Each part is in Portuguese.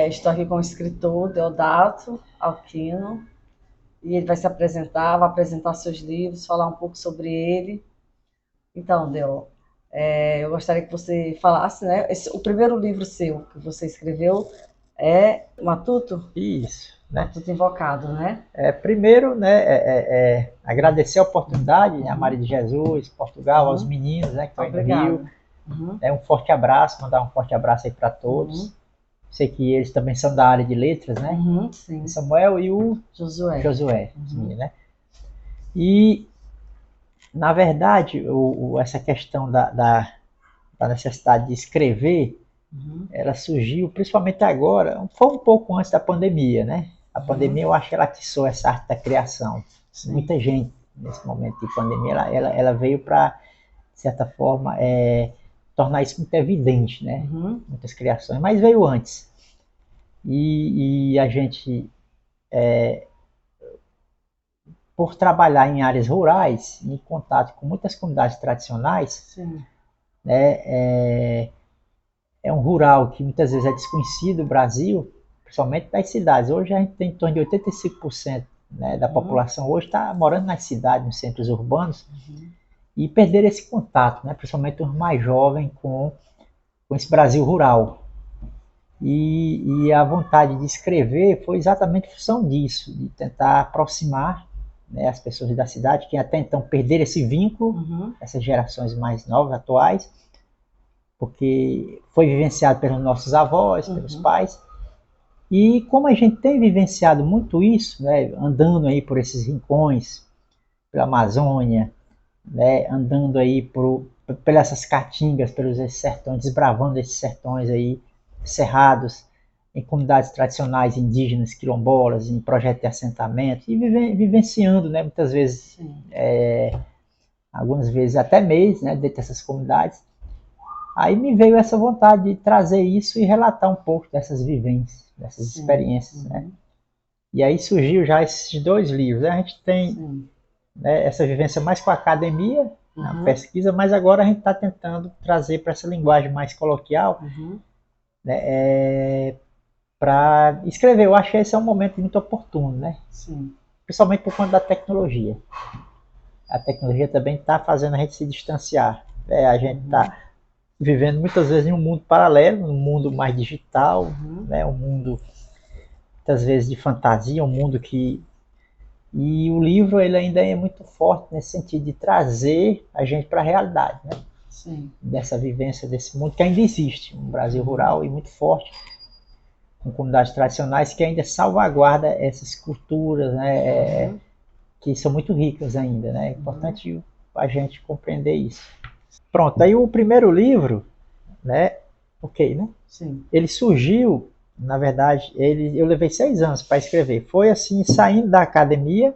Estou aqui com o escritor Deodato Alquino e ele vai se apresentar, vai apresentar seus livros, falar um pouco sobre ele. Então, Deo, eu gostaria que você falasse, né? O primeiro livro seu que você escreveu é Matuto? Isso, né? Matuto Invocado, né? Primeiro, né, agradecer a oportunidade, né, a Maria de Jesus, Portugal, aos meninos, né, que estão aí no Rio. Um forte abraço, mandar um forte abraço aí para todos. Sei que eles também são da área de letras, né? Sim. Samuel e o Josué, né? E, na verdade, essa questão da necessidade de escrever, ela surgiu principalmente agora, foi um pouco antes da pandemia, né? A pandemia, eu acho que ela atiçou essa arte da criação. Sim. Muita gente, nesse momento de pandemia, ela veio para, de certa forma, tornar isso muito evidente, né? Muitas criações, mas veio antes. E a gente, por trabalhar em áreas rurais, em contato com muitas comunidades tradicionais, sim, né, é um rural que muitas vezes é desconhecido no Brasil, principalmente das cidades. Hoje a gente tem em torno de 85%, né, da população hoje está morando nas cidades, nos centros urbanos, e perder esse contato, né, principalmente os mais jovens com esse Brasil rural. E a vontade de escrever foi exatamente em função disso, de tentar aproximar, né, as pessoas da cidade, que até então perderam esse vínculo, essas gerações mais novas, atuais, porque foi vivenciado pelos nossos avós, pelos pais. E como a gente tem vivenciado muito isso, né, andando aí por esses rincões, pela Amazônia, né, andando aí pelas essas caatingas, pelos sertões, desbravando esses sertões aí, cerrados, em comunidades tradicionais indígenas, quilombolas, em projetos de assentamento, e vivenciando, né, muitas vezes, algumas vezes até meses, né, dentro dessas comunidades. Aí me veio essa vontade de trazer isso e relatar um pouco dessas vivências, dessas experiências, né? E aí surgiu já esses dois livros. A gente tem, né, essa vivência mais com a academia, na pesquisa, mas agora a gente está tentando trazer para essa linguagem mais coloquial, né, para escrever. Eu acho que esse é um momento muito oportuno, né? Sim. Principalmente por conta da tecnologia. A tecnologia também está fazendo a gente se distanciar. A gente está vivendo muitas vezes em um mundo paralelo, um mundo mais digital, né? Um mundo muitas vezes de fantasia, um mundo que... E o livro ele ainda é muito forte nesse sentido de trazer a gente para a realidade, né? Sim. Dessa vivência desse mundo que ainda existe, um Brasil rural e muito forte, com comunidades tradicionais que ainda salvaguarda essas culturas, né, que são muito ricas ainda, né? É importante a gente compreender isso. Pronto, aí o primeiro livro, né, né? Sim. Ele surgiu, na verdade, eu levei 6 anos para escrever. Foi assim, saindo da academia,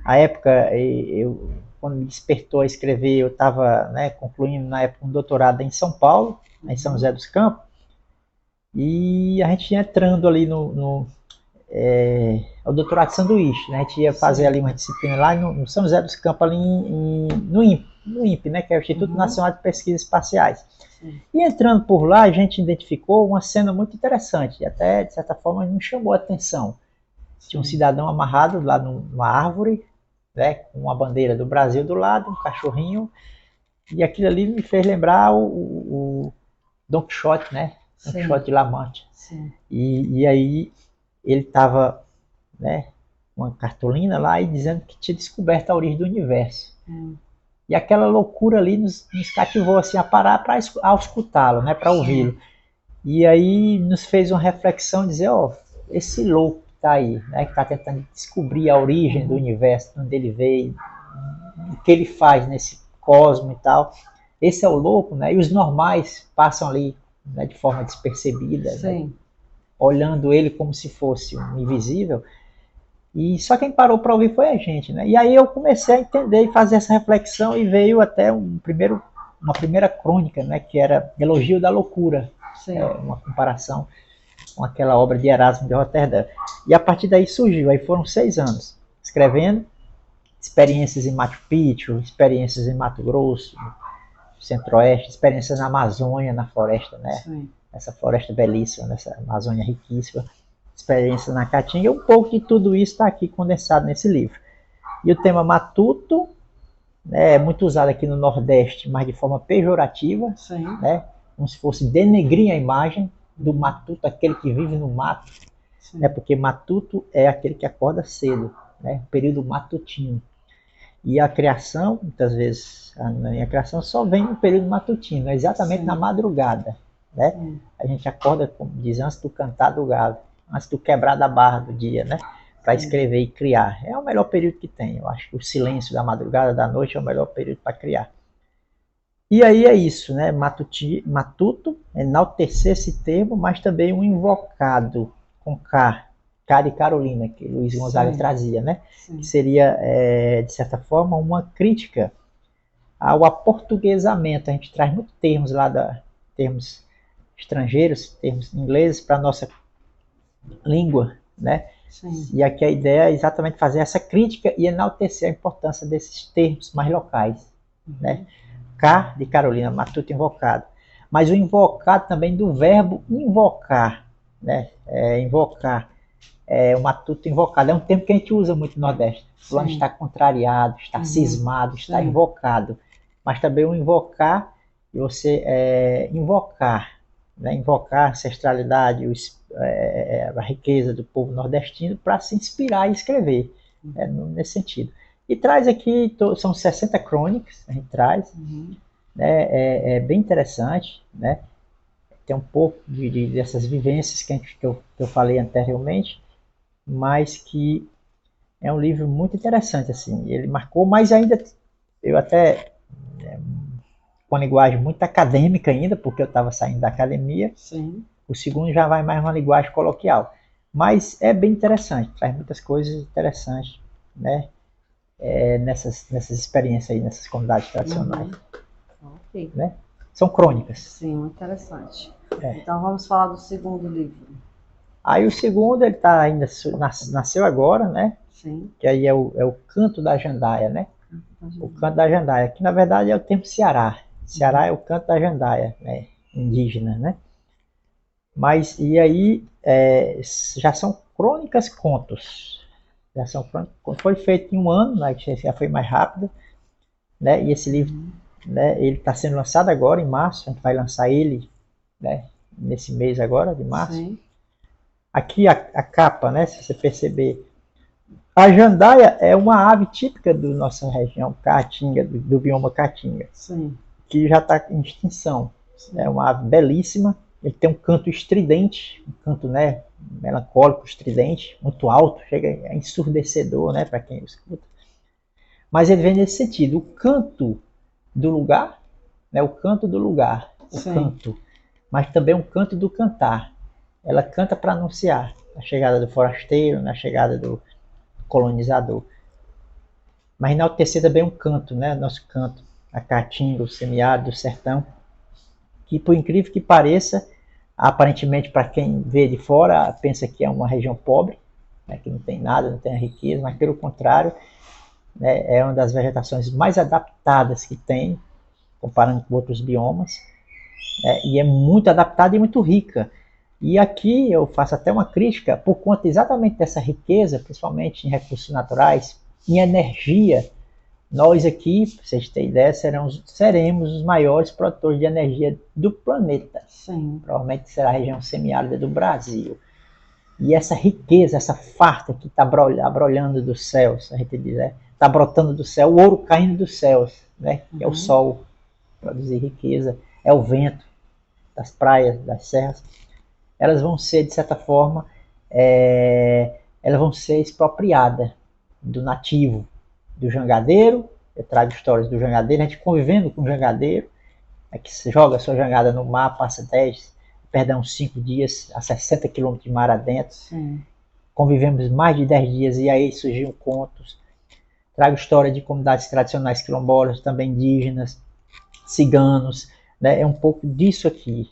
a época, quando me despertou a escrever, eu estava, né, concluindo na época um doutorado em São Paulo, em São José dos Campos, e a gente ia entrando ali o doutorado de sanduíche, né? A gente ia fazer ali uma disciplina lá no São José dos Campos, ali no INPE, né? Que é o Instituto Nacional de Pesquisas Espaciais. E entrando por lá, a gente identificou uma cena muito interessante, e até, de certa forma, nos chamou a atenção. Tinha um cidadão amarrado lá numa árvore, né, com uma bandeira do Brasil do lado, um cachorrinho, e aquilo ali me fez lembrar o Don Quixote, né? Don Quixote de La Mancha. E aí ele estava, né, uma cartolina lá e dizendo que tinha descoberto a origem do universo. E aquela loucura ali nos cativou assim, a parar para escutá-lo, né, para ouvi-lo. E aí nos fez uma reflexão, dizer, esse louco que está aí, né, que está tentando descobrir a origem do universo, de onde ele veio, o que ele faz nesse cosmo e tal. Esse é o louco, né? E os normais passam ali, né, de forma despercebida, né, olhando ele como se fosse um invisível. E só quem parou para ouvir foi a gente, né? E aí eu comecei a entender e fazer essa reflexão, e veio até uma primeira crônica, né, que era Elogio da Loucura, uma comparação com aquela obra de Erasmo de Roterdã. E a partir daí surgiu, aí foram 6 anos escrevendo, experiências em Machu Picchu, experiências em Mato Grosso, Centro-Oeste, experiências na Amazônia, na floresta, né, essa floresta belíssima, nessa Amazônia riquíssima, experiência na Caatinga, um pouco de tudo isso está aqui condensado nesse livro. E o tema matuto, né, é muito usado aqui no Nordeste, mas de forma pejorativa, né, como se fosse denegrir a imagem do matuto, aquele que vive no mato, né, porque matuto é aquele que acorda cedo, né, período matutino. E a criação, muitas vezes, a minha criação só vem no período matutino, exatamente na madrugada. Né? A gente acorda, como diz, antes do cantar do galo, antes do quebrar da barra do dia, né? Para escrever e criar. É o melhor período que tem. Eu acho que o silêncio da madrugada, da noite, é o melhor período para criar. E aí é isso, né? Matuto, enaltecer esse termo, mas também um invocado com K de Carolina, que Luiz Gonzaga trazia, né? Sim. Que seria, de certa forma, uma crítica ao aportuguesamento. A gente traz muitos termos lá, termos estrangeiros, termos ingleses para a nossa língua, né? Sim. E aqui a ideia é exatamente fazer essa crítica e enaltecer a importância desses termos mais locais, né? K de Carolina, matuto invocado. Mas o invocado também do verbo invocar, né? Invocar. O matuto invocado é um termo que a gente usa muito no Nordeste. O fulano está contrariado, está cismado, está invocado. Mas também o invocar, e você invocar, né? Invocar a ancestralidade, a riqueza do povo nordestino para se inspirar e escrever, nesse sentido. E traz aqui, são 60 crônicas, a gente traz, né? É bem interessante, né? Tem um pouco dessas vivências que eu falei anteriormente, mas que é um livro muito interessante, assim, ele marcou, mas ainda, eu até, com a linguagem muito acadêmica ainda, porque eu estava saindo da academia. Sim. O segundo já vai mais uma linguagem coloquial, mas é bem interessante, traz muitas coisas interessantes, né, nessas experiências aí, nessas comunidades tradicionais. Okay. Né? São crônicas. Sim, muito interessante. Então vamos falar do segundo livro. Aí o segundo, ele tá ainda, nasceu agora, né? Sim. Que aí é o Canto da Jandaia, né? O Canto da Jandaia, que na verdade é o termo Ceará. Ceará é o Canto da Jandaia, né? Indígena, né? Mas, e aí, já são crônicas contos. Já são crônicas, foi feito em um ano, né? Já foi mais rápido, né? E esse livro, né? Ele está sendo lançado agora, em março. A gente vai lançar ele, né? Nesse mês agora, de março. Sim. Aqui a capa, né, se você perceber, a jandaia é uma ave típica da nossa região, Caatinga, do bioma Caatinga, sim, que já está em extinção. Sim. É uma ave belíssima, ele tem um canto estridente, um canto, né, melancólico, estridente, muito alto, chega a ensurdecedor, né, para quem escuta. Mas ele vem nesse sentido, o canto do lugar, né, o canto do lugar, o sim, canto, mas também um canto do cantar. Ela canta para anunciar a chegada do forasteiro, a chegada do colonizador. Mas enaltecer também um canto, né? Nosso canto, a caatinga, o semiárido, do sertão, que por incrível que pareça, aparentemente para quem vê de fora, pensa que é uma região pobre, né? Que não tem nada, não tem riqueza, mas pelo contrário, né? É uma das vegetações mais adaptadas que tem, comparando com outros biomas, e é muito adaptada e muito rica. E aqui eu faço até uma crítica por conta exatamente dessa riqueza, principalmente em recursos naturais, em energia. Nós aqui, para vocês terem ideia, seremos os maiores produtores de energia do planeta. Sim. Provavelmente será a região semiárida do Brasil. E essa riqueza, essa farta que está abrolhando dos céus, a gente diz, está brotando do céu, o ouro caindo dos céus, né? É o sol, produzir riqueza, é o vento das praias, das serras. Elas vão ser, de certa forma, elas vão ser expropriadas do nativo, do jangadeiro. Eu trago histórias do jangadeiro, a gente convivendo com o jangadeiro, que se joga a sua jangada no mar, passa 5 dias a 60 quilômetros de mar adentro. Sim. Convivemos mais de 10 dias e aí surgiam contos. Trago história de comunidades tradicionais quilombolas, também indígenas, ciganos, né? É um pouco disso aqui.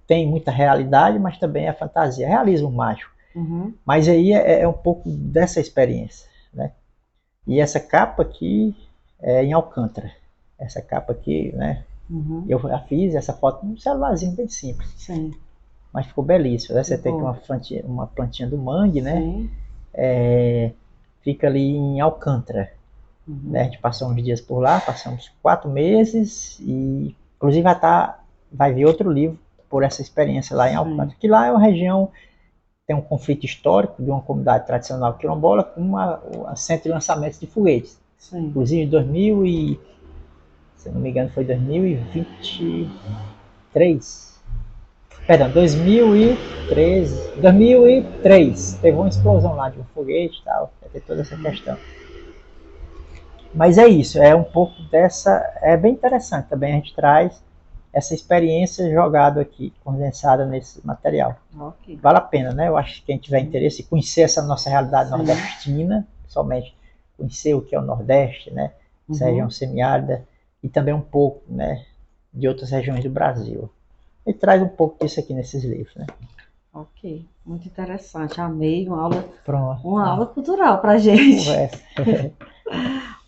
Tem muita realidade, mas também é fantasia, realismo mágico. Uhum. Mas aí é um pouco dessa experiência, né? E essa capa aqui é em Alcântara. Essa capa aqui, né? Uhum. Eu já fiz essa foto num celularzinho bem simples. Sim. mas ficou belíssimo. Né? Você Que tem bom. aqui uma plantinha do mangue, né? Sim. Fica ali em Alcântara. Uhum. Né? A gente passou uns dias por lá, passamos 4 meses e inclusive vai vir outro livro por essa experiência lá em Alcântara, que lá é uma região tem um conflito histórico de uma comunidade tradicional quilombola com um centro de lançamentos de foguetes. Sim. Inclusive em 2000 e, se não me engano, foi 2023. Perdão, 2003 teve uma explosão lá de um foguete e tal, vai ter toda essa questão. Mas é isso, é um pouco dessa, é bem interessante também, a gente traz essa experiência jogada aqui, condensada nesse material. Okay. Vale a pena, né? Eu acho que quem tiver interesse em conhecer essa nossa realidade nordestina, somente conhecer o que é o Nordeste, né? Essa região semiárida, e também um pouco, né, de outras regiões do Brasil. Ele traz um pouco disso aqui nesses livros, né? Ok, muito interessante. Amei, Pronto. Uma aula cultural pra gente. Conversa.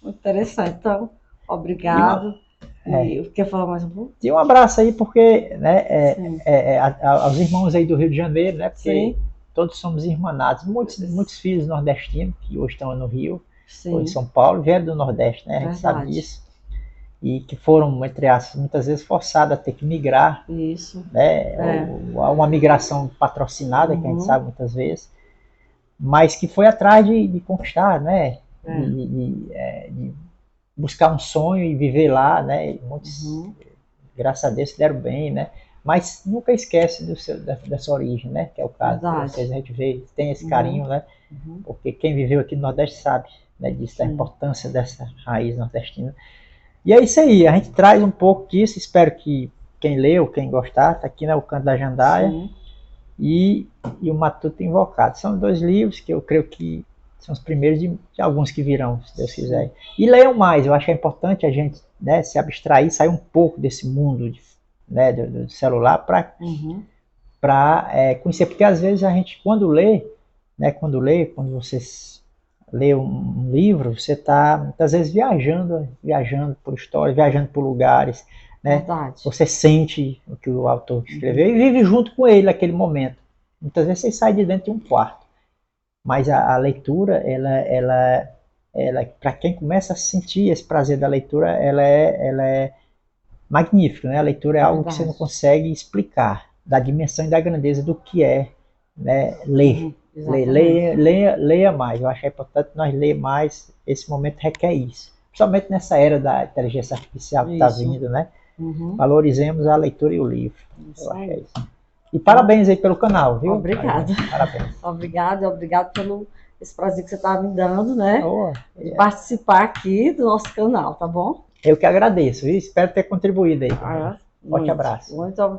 Muito interessante. Então, obrigado. E quer falar mais um pouco? E um abraço aí, porque, né, aos irmãos aí do Rio de Janeiro, né? Porque todos somos irmanados. Muitos filhos nordestinos que hoje estão no Rio, ou em São Paulo, vieram do Nordeste, né? A gente sabe disso. E que foram, entre aspas, muitas vezes forçados a ter que migrar. Isso. Né? Uma migração patrocinada, que a gente sabe muitas vezes, mas que foi atrás de conquistar, né? De buscar um sonho e viver lá, né? Muitos, graças a Deus, se deram bem, né? Mas nunca esquece dessa origem, né? Que é o caso de vocês, a gente vê, tem esse carinho, né? Porque quem viveu aqui no Nordeste sabe, né, disso, da importância dessa raiz nordestina. E é isso aí, a gente traz um pouco disso, espero que quem leu, quem gostar, tá aqui, né, O Canto da Jandaia e o Matuto Invocado. São 2 livros que eu creio que são os primeiros de alguns que virão, se Deus quiser. E leiam mais, eu acho que é importante a gente, né, se abstrair, sair um pouco desse mundo né, do celular para conhecer, porque às vezes a gente, quando você lê um livro, você está muitas vezes viajando por histórias, viajando por lugares, né? Verdade. Você sente o que o autor escreveu e vive junto com ele naquele momento. Muitas vezes você sai de dentro de um quarto, mas a leitura, ela para quem começa a sentir esse prazer da leitura, ela é magnífica, né? A leitura é algo que você não consegue explicar, da dimensão e da grandeza do que é, né, ler. Leia mais, eu acho que é importante nós ler mais, esse momento requer isso, principalmente nessa era da inteligência artificial que está vindo, né? Valorizemos a leitura e o livro, eu acho que é isso. E parabéns aí pelo canal, viu? Obrigada. Parabéns. Obrigado pelo esse prazer que você está me dando, né? De participar aqui do nosso canal, tá bom? Eu que agradeço, viu? Espero ter contribuído aí. Forte abraço. Muito obrigado.